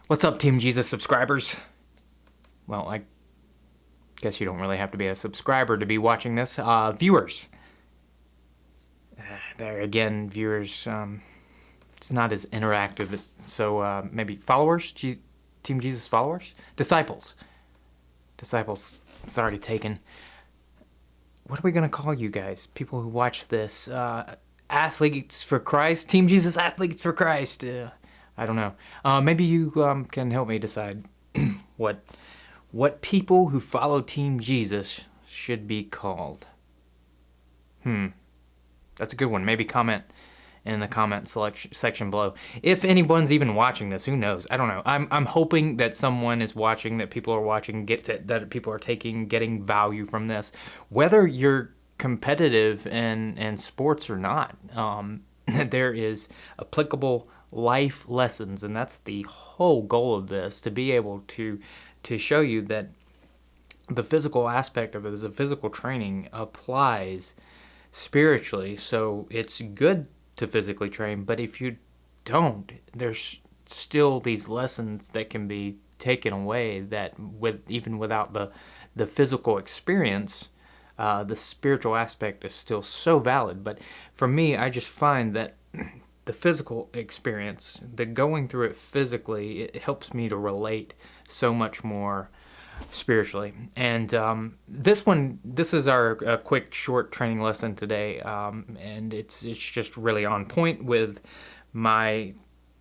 What's up, Team Jesus subscribers? Well, I guess you don't really have to be a subscriber to be watching this. Viewers. There again, viewers, it's not as interactive as, so maybe followers? Team Jesus followers? Disciples. Disciples, it's already taken. What are we going to call you guys? People who watch this? Athletes for Christ? Team Jesus Athletes for Christ? I don't know. Maybe you can help me decide what people who follow Team Jesus should be called. That's a good one. Maybe comment in the comment section below. If anyone's even watching this, who knows? I don't know. I'm hoping that someone is watching, that people are watching, that people are getting value from this. Whether you're competitive in sports or not, there is applicable life lessons, and that's the whole goal of this, to be able to show you that the physical aspect of it, as a physical training, applies spiritually. So it's good to physically train, but if you don't, there's still these lessons that can be taken away, that even without the physical experience, the spiritual aspect is still so valid. But for me, I just find that the physical experience, the going through it physically, it helps me to relate so much more spiritually. And this is our quick short training lesson today, and it's just really on point with my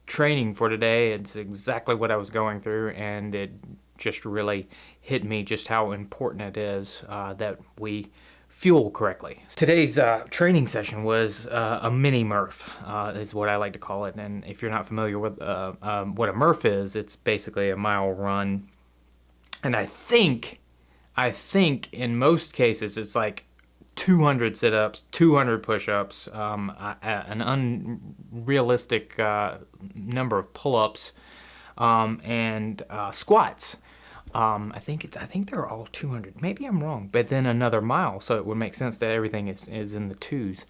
training for today. It's exactly what I was going through, and it just really hit me just how important it is that we fuel correctly. Today's training session was a mini Murph, is what I like to call it. And if you're not familiar with what a Murph is, it's basically a mile run. And I think in most cases it's like 200 sit-ups, 200 push-ups, an unrealistic number of pull-ups, and squats. I think they're all 200. Maybe I'm wrong, but then another mile, so it would make sense that everything is in the twos.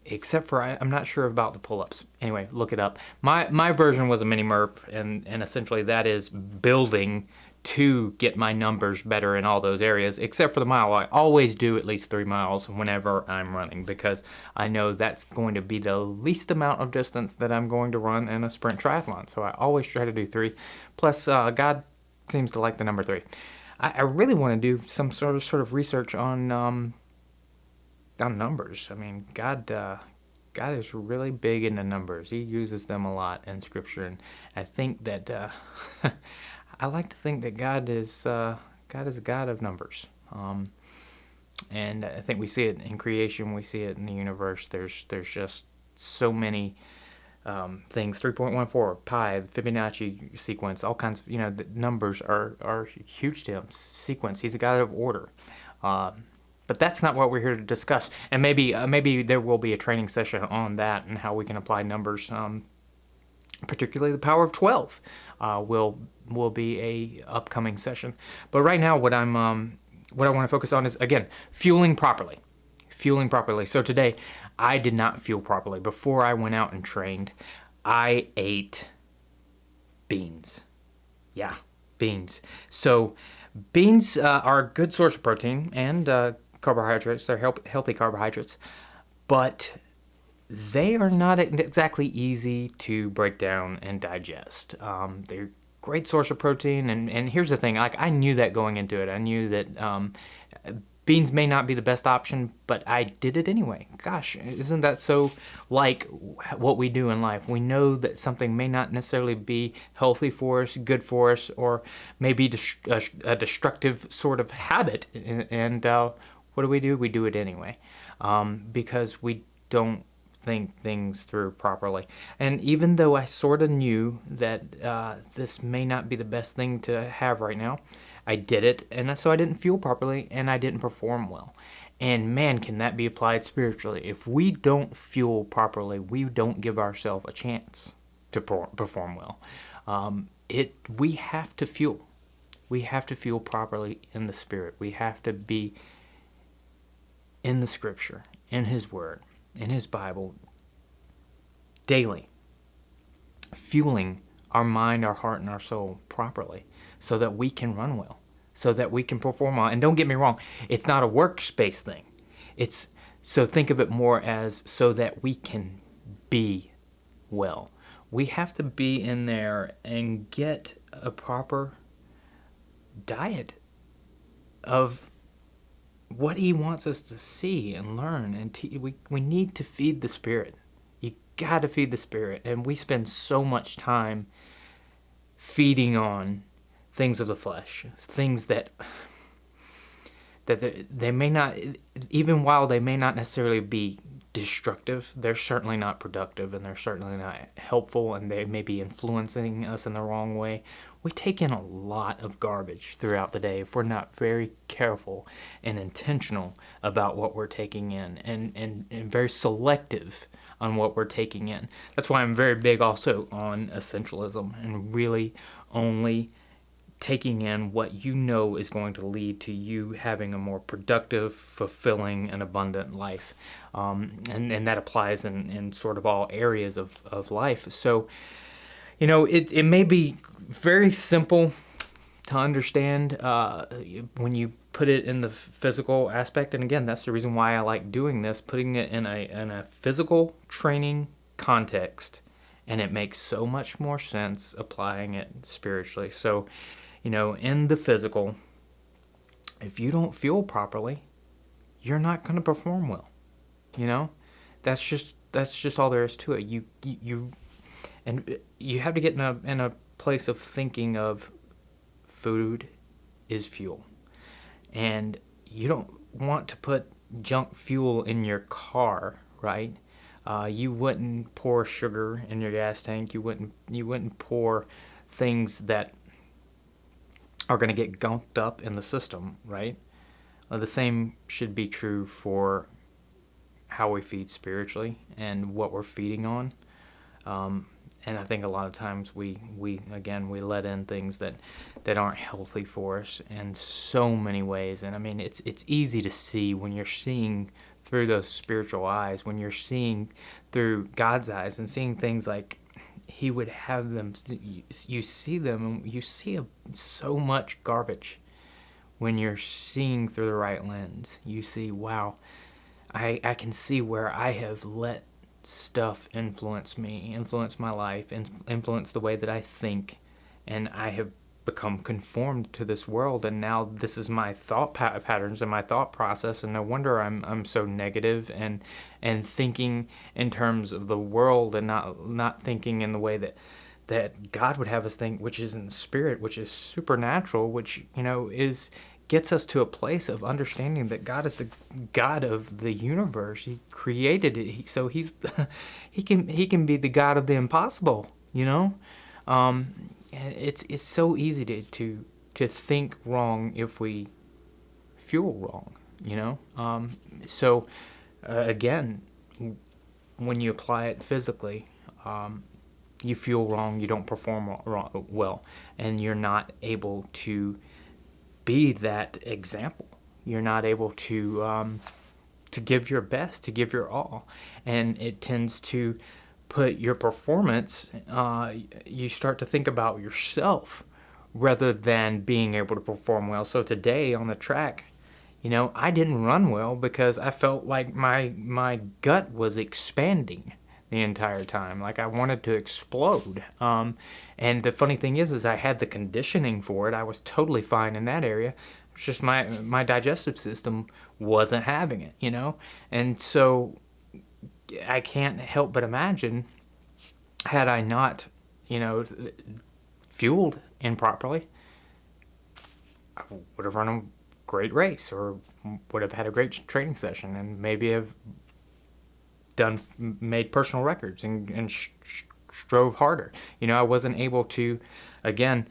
Except for I'm not sure about the pull-ups. Anyway, look it up. My version was a mini Murph, and essentially that is building to get my numbers better in all those areas. Except for the mile, I always do at least 3 miles whenever I'm running, because I know that's going to be the least amount of distance that I'm going to run in a sprint triathlon. So I always try to do 3. Plus, God seems to like the number 3. I really want to do some sort of research on numbers. I mean, God is really big into numbers. He uses them a lot in Scripture, and I think that I like to think that God is a God of numbers. And I think we see it in creation. We see it in the universe. There's just so many things. 3.14, pi, the Fibonacci sequence, all kinds of, the numbers are huge to him. Sequence. He's a God of order. But that's not what we're here to discuss. And maybe there will be a training session on that and how we can apply numbers. Particularly the power of 12 will be a upcoming session. But right now, what I want to focus on is, again, fueling properly. Fueling properly. So today, I did not fuel properly. Before I went out and trained, I ate beans. Yeah, beans. So beans are a good source of protein and carbohydrates. They're healthy carbohydrates, but they are not exactly easy to break down and digest. They're a great source of protein, and here's the thing, like, I knew that going into it. I knew that beans may not be the best option, but I did it anyway. Gosh, isn't that so like what we do in life? We know that something may not necessarily be healthy for us, good for us, or maybe a destructive sort of habit, and what do? We do it anyway, because we don't think things through properly. And even though I sort of knew that this may not be the best thing to have right now, I did it, and so I didn't fuel properly, and I didn't perform well. And man, can that be applied spiritually. If we don't fuel properly, we don't give ourselves a chance to perform well. We have to fuel. We have to fuel properly in the Spirit. We have to be in the Scripture, in His Word, in His Bible, daily, fueling our mind, our heart, and our soul properly so that we can run well, so that we can perform well. And don't get me wrong, it's not a workspace thing. It's so think of it more as so that we can be well. We have to be in there and get a proper diet of what he wants us to see and learn. And we need to feed the spirit. You got to feed the spirit. And we spend so much time feeding on things of the flesh, things that they may not, even while they may not necessarily be destructive, they're certainly not productive, and they're certainly not helpful, and they may be influencing us in the wrong way. We take in a lot of garbage throughout the day if we're not very careful and intentional about what we're taking in, and very selective on what we're taking in. That's why I'm very big also on essentialism and really only taking in what you know is going to lead to you having a more productive, fulfilling, and abundant life. And that applies in sort of all areas of life. So, it may be very simple to understand when you put it in the physical aspect. And again, that's the reason why I like doing this, putting it in a physical training context. And it makes so much more sense applying it spiritually. So, in the physical, if you don't fuel properly, you're not going to perform well. That's just all there is to it. You have to get in a place of thinking of food is fuel, and you don't want to put junk fuel in your car, right? You wouldn't pour sugar in your gas tank. You wouldn't pour things that are going to get gunked up in the system, right? The same should be true for how we feed spiritually and what we're feeding on. And I think a lot of times we let in things that aren't healthy for us in so many ways. And I mean, it's easy to see when you're seeing through those spiritual eyes, when you're seeing through God's eyes and seeing things like he would have them. You see them, and you see so much garbage when you're seeing through the right lens. You see, wow, I can see where I have let stuff influence me, influence my life, influence the way that I think, and I have become conformed to this world, and now this is my thought patterns and my thought process, and no wonder I'm so negative and thinking in terms of the world and not thinking in the way that God would have us think, which is in the spirit, which is supernatural, which gets us to a place of understanding that God is the God of the universe. He created it, so he can be the God of the impossible. It's so easy to think wrong if we fuel wrong. So again, when you apply it physically, you fuel wrong, you don't perform well, and you're not able to be that example. You're not able to give your best, to give your all, and it tends to put your performance. You start to think about yourself rather than being able to perform well. So today on the track, I didn't run well because I felt like my gut was expanding the entire time, like I wanted to explode. And the funny thing is I had the conditioning for it. I was totally fine in that area. It's just my digestive system wasn't having it, And so I can't help but imagine, had I not, fueled improperly, I would have run a great race or would have had a great training session and maybe have made personal records and strove harder. I wasn't able to, again,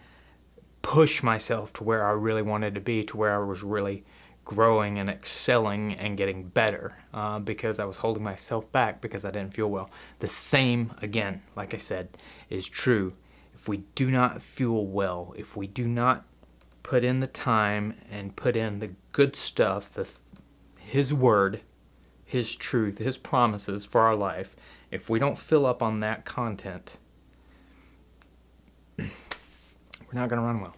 push myself to where I really wanted to be, to where I was really growing and excelling and getting better, because I was holding myself back because I didn't feel well. The same, again, like I said, is true. If we do not fuel well, if we do not put in the time and put in the good stuff, His Word, His truth, His promises for our life, if we don't fill up on that content, we're not going to run well.